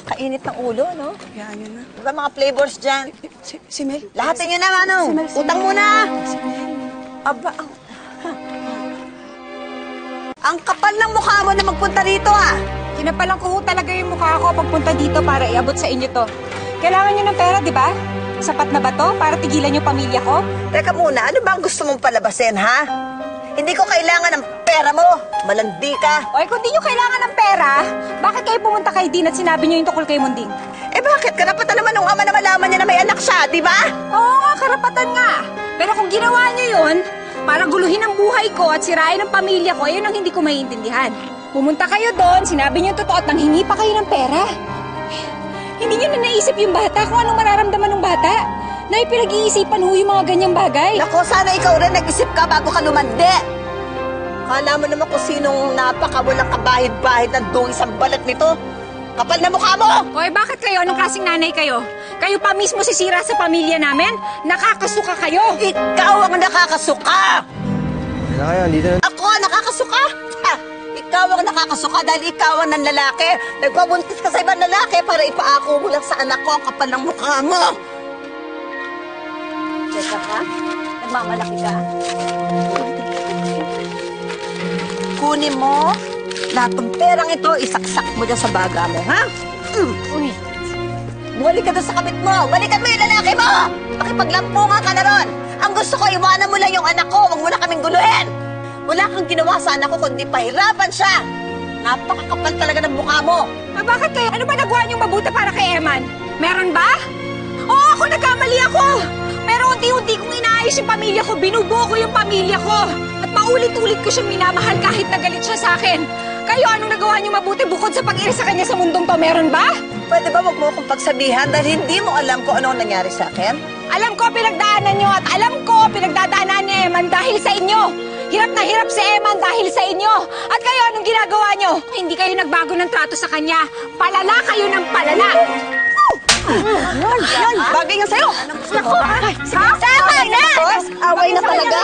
Kainit ng ulo, no? Hayaan nyo na. Diba mga flavors dyan? Si Mel. Lahatin nyo na, Manong. Utang muna. Si Mel. Aba, ang kapal ng mukha mo na magpunta dito, ah. Kinapalan ko ho talaga yung mukha ko pagpunta dito para iabot sa inyo to. Kailangan nyo ng pera, di ba? Sapat na ba to para tigilan yung pamilya ko? Teka muna, ano ba ang gusto mong palabasin, ha? Hindi ko kailangan ng pera mo. Malandi ka. O kung di nyo kailangan ng pera, bakit kayo pumunta kay Dean at sinabi nyo yung tukol kay Munding? Eh bakit? Karapatan naman ng ama na malaman niya na may anak siya, di ba? Oo nga, karapatan nga. Pero kung ginawa nyo yun, para guluhin ang buhay ko at sirain ang pamilya ko, yun ang hindi ko maiintindihan. Pumunta kayo doon, sinabi nyo yung totoo at nanghingi pa kayo ng pera. Hindi nyo na naisip yung bata kung anong mararamdaman ng bata. Na ipinag-iisipan ho yung mga ganyang bagay. Nako, sana ikaw rin nag-isip ka bago ka lumandi. Kala mo naman kung sinong napakawalang kabahid-bahid ng dung isang balat nito. Kapal na mukha mo! Hoy, bakit kayo? Anong klaseng nanay kayo? Kayo pa mismo sisira sa pamilya namin? Nakakasuka kayo! Ikaw ang nakakasuka! Ano kaya, dito na. Ako ang nakakasuka? Ha! Ikaw ang nakakasuka dahil ikaw ang nanlalaki. Nagpabuntis ka sa ibang lalaki para ipaako mo lang sa anak ko ang kapal ng mukha mo. Teka ka? Nagmamalaki ka? Kunin mo lahat ng perang ito, isaksak mo dyan sa baga mo, ha? Uy, Bumalik ka doon sa kabit mo! Balikan mo yung lalaki mo! Pakipaglampungan ka na ron! Ang gusto ko, iwanan mo lang yung anak ko. Huwag mo na kaming guluhin! Wala kang ginawa sa anak ko kundi pahirapan siya! Napakakapal talaga ng mukha mo! bakit kayo? Ano ba nagawa niyong mabuti para kay Eman? Meron ba? Oo, ako nagkamali ako! Pero unti-unti kong inaayos yung pamilya ko, binubuo ko yung pamilya ko. At paulit-ulit ko siyang minamahal kahit nagalit siya sa akin. Kayo, anong nagawa niyo mabuti bukod sa pag-iris sa kanya sa mundong to? Meron ba? Pwede ba wag mo akong pagsabihan dahil hindi mo alam kung ano ang nangyari sa akin? Alam ko pinagdaanan niyo at alam ko pinagdadaanan ni Eman dahil sa inyo. Hirap na hirap si Eman dahil sa inyo. At kayo, anong ginagawa niyo? Hindi kayo nagbago ng trato sa kanya. Palala kayo ng palala. Bagay nga sa'yo! Sige, Away na talaga!